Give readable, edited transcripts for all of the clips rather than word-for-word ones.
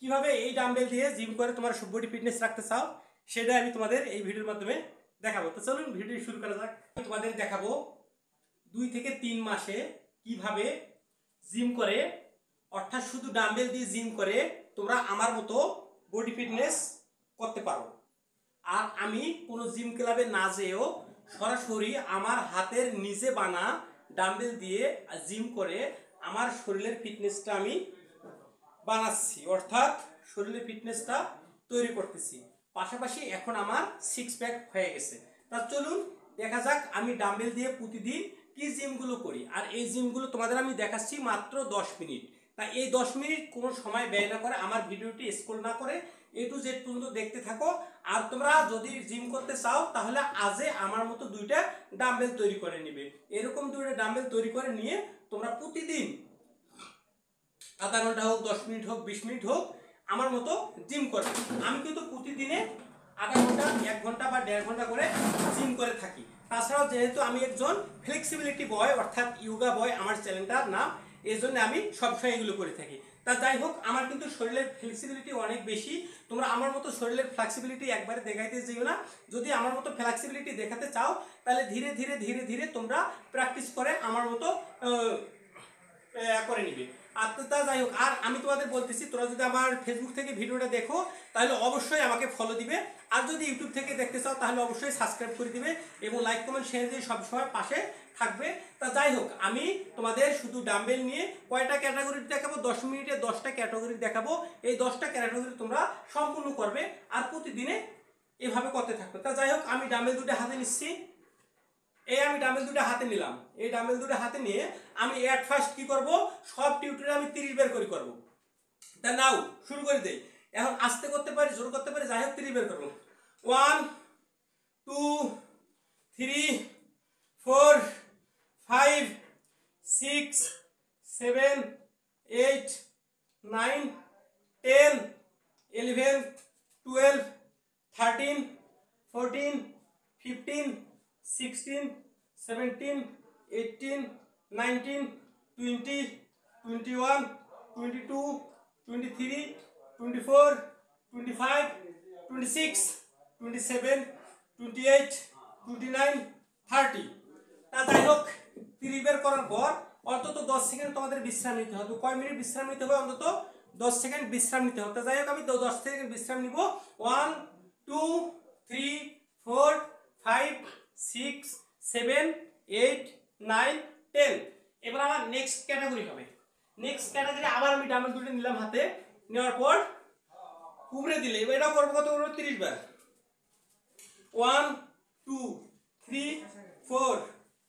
কিভাবে এই ডাম্বেল দিয়ে জিম করে তোমার বডি ফিটনেস রাখতে চাও সেটা আমি তোমাদের এই ভিডিওর মাধ্যমে দেখাবো। তো চলুন ভিডিও শুরু করা যাক। আমি তোমাদের দেখাবো 2 থেকে 3 মাসে কিভাবে জিম করে, অর্থাৎ শুধু ডাম্বেল দিয়ে জিম করে তোমরা আমার মতো বডি ফিটনেস করতে পারো। আর আমি কোনো জিম ক্লাবে না যেয়েও সরাসরি আমার হাতের নিজে বানা ডাম্বেল দিয়ে জিম করে আমার শরীরের ফিটনেসটা আমি বানাচ্ছি, অর্থাৎ শরীরের ফিটনেসটা তৈরি করতেছি। পাশাপাশি এখন আমার 6 প্যাক হয়ে গেছে। তা চলুন দেখা যাক আমি ডাম্বেল দিয়ে প্রতিদিন কি জিমগুলো করি। আর এই জিমগুলো তোমাদের আমি দেখাচ্ছি মাত্র 10 মিনিট। তা এই 10 মিনিট কোনো সময় ব্যয় না করে আমার ভিডিওটি স্ক্রল না করে A to Z পর্যন্ত দেখতে থাকো। আর তোমরা যদি জিম করতে চাও তাহলে আজে আমার মতো 2টা ডাম্বেল তৈরি করে নিবে। এরকম 2টা ডাম্বেল তৈরি করে নিয়ে তোমরা প্রতিদিন আধা ঘন্টা হোক, 10 মিনিট হোক, 20 মিনিট হোক আমার মতো জিম করবে। আমি কিন্তু প্রতিদিনে আধা ঘন্টা, 1 ঘন্টা বা 1.5 ঘন্টা করে জিম করে থাকি। তাছাড়াও যেহেতু আমি একজন ফ্লেক্সিবিলিটি বয় অর্থাৎ ইয়োগা বয় আমার চ্যানেলটার নাম, এই জন্য আমি সবসময় এগুলো করে থাকি। তা যাই হোক, আমার কিন্তু শরীরের ফ্লেক্সিবিলিটি অনেক বেশি। তোমরা আমার মতো শরীরের ফ্লেক্সিবিলিটি একবারে দেখাইতে যেও না। যদি আমার মতো ফ্লেক্সিবিলিটি দেখাতে চাও তাহলে ধীরে ধীরে ধীরে ধীরে তোমরা প্র্যাকটিস করে আমার মতো করে নিবে। আর তা যাই হোক, আর আমি তোমাদের বলতেছি তোরা যদি আমার ফেসবুক থেকে ভিডিওটা দেখো তাহলে অবশ্যই আমাকে ফলো দিবে। আর যদি ইউটিউব থেকে দেখতে চাও তাহলে অবশ্যই সাবস্ক্রাইব করে দিবে এবং লাইক কমেন্ট শেয়ার দিয়ে সবসময় পাশে থাকবে। তা যাই হোক, আমি তোমাদের শুধু ডাম্বেল নিয়ে কয়টা ক্যাটাগরি দেখাবো, 10 মিনিটে 10টা ক্যাটাগরি দেখাবো। এই 10টা ক্যাটাগরি তোমরা সম্পূর্ণ করবে আর প্রতিদিনে এভাবে করতে থাকবে। তা যাই হোক, আমি ডাম্বেল 2টা হাতে নিচ্ছি। এই আমি ডাম্বেল 2টা হাতে নিলাম। এই ডাম্বেল 2টা হাতে নিয়ে আমি এট ফার্স্ট কি করব, সব টিউটোরিয়াল আমি 30 বার করে করব। তা নাও শুরু করে দেই। এখন আস্তে করতে পারি, জোর করতে পারি, যাই হোক 30 বার করব। 1 2 3 4 5 6 7 8 9 10 11 12 13 14 15 16 17 18 19 20 21 22 23 24 25 26 27 28 29 30। তা যাই হোক, 30 বার করার পর অন্তত 10 সেকেন্ড তোমাদের বিশ্রাম নিতে হবে। কয় মিনিট বিশ্রাম নিতে হবে? অন্তত 10 সেকেন্ড বিশ্রাম নিতে হবে। তা যাই হোক, আমি 10 সেকেন্ড বিশ্রাম নিব। 1 2 3 4 5 6 7 8 9 10। এবার আমার নেক্সট ক্যাটাগরি হবে। নেক্সট ক্যাটাগরি আবার আমি ডাম্বেল 2টা নিলাম হাতে, নেওয়ার পর উপরে দিলে এবার এটা করবো কত করবো? 30 বার। 1 2 3 4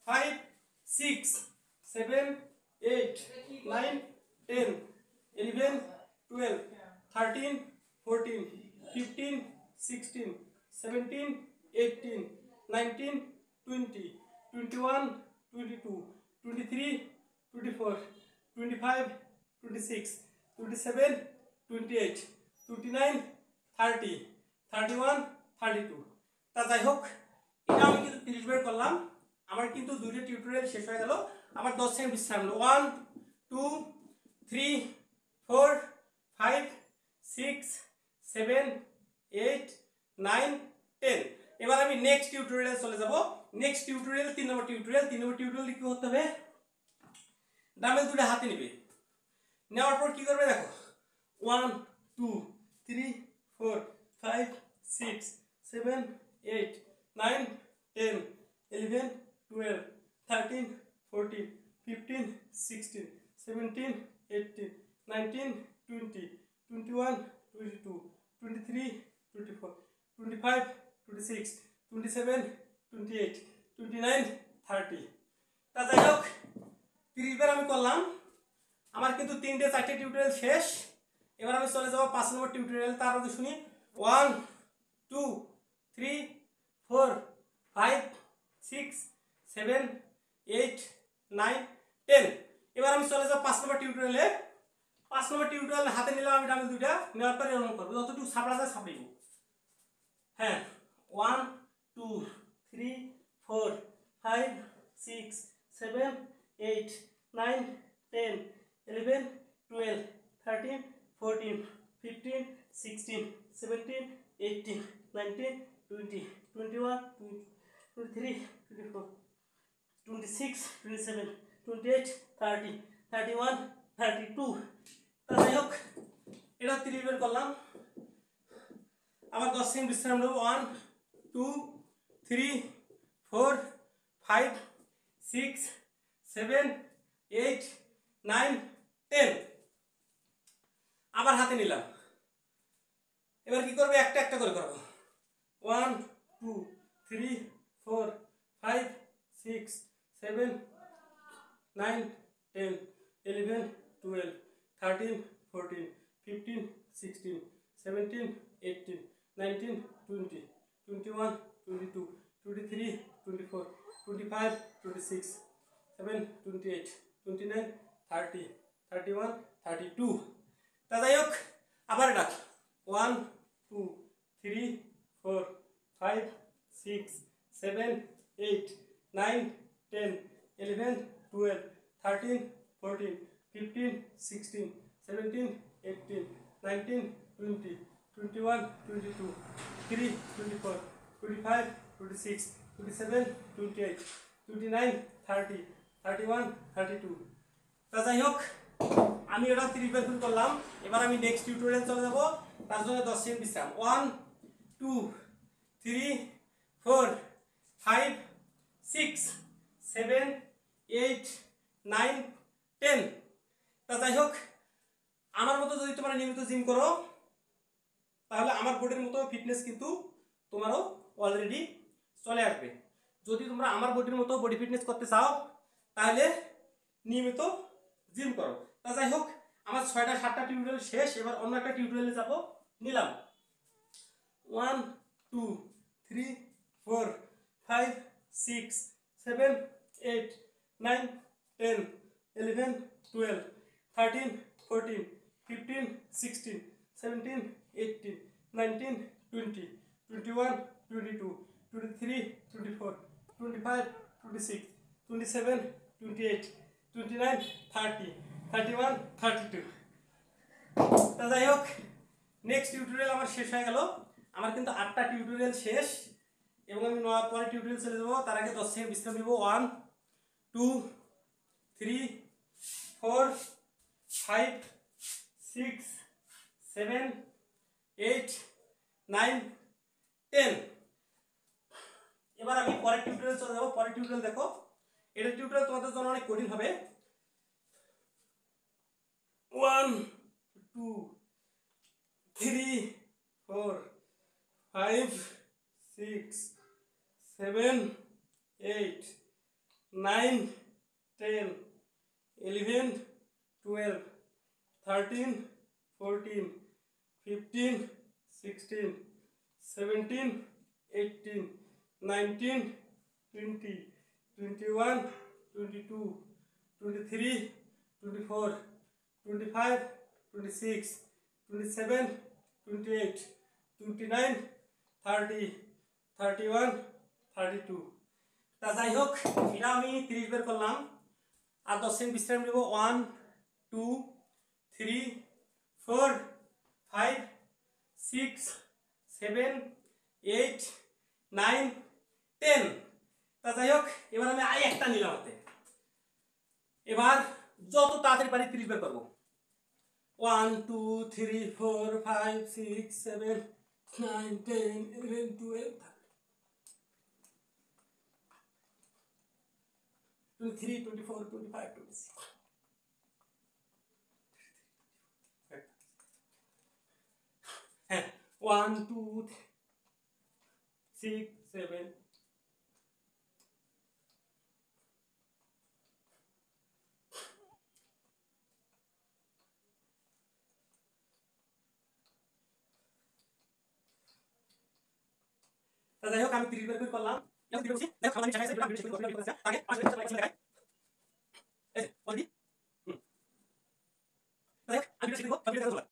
5 6 7 8 9 10 11 12 13 14 15 16 17 18 19 20 21 22 23 24 25 26 27 28 29 30 31 32। তা যাই হোক, এটা আমি কিন্তু 30 বার করলাম। আমার কিন্তু 2টা টিউটোরিয়াল শেষ হয়ে গেল। আবার 10 সেকেন্ড বিশ্রাম হলো। 1 2 3 4 5 6 7 8 9 10। এবার আমি নেক্সট টিউটোরিয়ালে চলে যাব। নেক্সট টিউটোরিয়াল 3 নম্বর টিউটোরিয়াল। 3 নম্বর টিউটোরিয়াল কি করতে হবে? ডাম্বেল 2টা হাতে নিবে। নেওয়ার পর কি করবে দেখো, 1 2 3 4 5 6 7 8 9 10 11 12 13 14 15 16 17 18 19 20 21 22 23 24 25 26 27 28 29 30। তা যাই হোক, 30 বার আমি করলাম। আমার কিন্তু 3টে 4টে টিউটোরিয়াল শেষ। এবার আমি চলে যাব 5 নম্বর টিউটোরিয়াল। তার আগে শুনি 1 2 3 4 5 6 7 8 9 10। এবার আমি চলে যাব 5 নম্বর টিউটোরিয়ালে। 5 নম্বর টিউটোরিয়াল হাতে নিলাম আমি ডাম্বেল 2টা, নেওয়ার পর এরকম করব, যতটুকু সাপড়া যায় সাপড়িব। হ্যাঁ, 1 2 3 4 5 6 7 8 9 10 11 12 13 14 15 19, 20, 21, 23, 24, 26, 27, 28, 30, 31, 32। তা যাই হোক এটা 30 বের করলাম। আবার 10 সেকেন্ড বিশ্রাম নেব। 1 2 3 4 5 6 7 8 9 10। আবার হাতে নিলাম। এবার কি করবে, একটা একটা করে করব। 1 2 3 4 5 6 7 9 10 11 12 13 14 15 16 17 18 19 20 21 22 23 24 25 26 7 28 29 30 31 32। তা যাই হোক আবার এটা 1 2 3 4 5 6 7 8 9 10 11 12 13 14 15 16 17 18 19 20 21 22 23 24 25 26 27 28 29 30 31 32। তা যাই হোক আমি এটা 30 বার করলাম। এবার আমি নেক্সট টিউটোরিয়াল চলে যাব, তার জন্য 10 সেকেন্ড বিশ্রাম। 1 2 3 4 5 6 7 8 9 10। তা যাই হোক আমার মতো যদি তোমরা নিয়মিত জিম করো তাহলে আমার বডির মতো ফিটনেস কিন্তু তোমারও অলরেডি চলে আসবে। যদি তোমরা আমার বডির মতো বডি ফিটনেস করতে চাও তাহলে নিয়মিত জিম করো। তা যাই হোক আমার 6টা 7টা টিউটোরিয়াল শেষ। এবার অন্য একটা টিউটোরিয়ালে যাব। নিলাম 1 2 3 4 5 6 7 8 9 10 11 12 13 14 15 16 17 18 19 20 21 22 23 24 25 26 27 28 29 30 31 32। তা যাই হোক নেক্সট টিউটোরিয়াল আমার শেষ হয়ে গেল। আমার কিন্তু 8টা টিউটোরিয়াল শেষ এবং আমি পরে টিউটোরিয়াল চলে যাবো। তার আগে 10 সেকেন্ড বিশ্রাম নিব। 1 2 3 4 5 6 7 8 9 10। এবার আমি পরের টিউটোরিয়াল চলে যাবো। পরের টিউটোরিয়াল দেখো, এটা টিউটোরিয়াল তোমাদের জন্য অনেক কঠিন হবে। 1 2 3 4 5 6 7 8 9 10 11 12 13 14 15 16 17 18 19 20 21 22 23 24 25 26 27 28 29 30 31 32। তা যাই হোক এটা আমি 30 বের করলাম। আর 10 সেকেন্ড বিশ্রাম নেব। 1 2 3 4 5 6 7 8 9 10। তা যাই হোক এবার আমি একটা নিলাম হাতে। এবার যত তাড়াতাড়ি পারি 30 বের করবো। 1 2 3 4 5 6 7 9 10 11 12 23 24 25 26 হ্যাঁ 1 2 6 7 যাই হোক আমি 30 বের করে করলাম। দেখো দেখো আমি চাই আছে ভিডিও শেষ করতে আগে আসলে দেখাই এই অলরেডি দেখ আমি ভিডিও শেষ করব।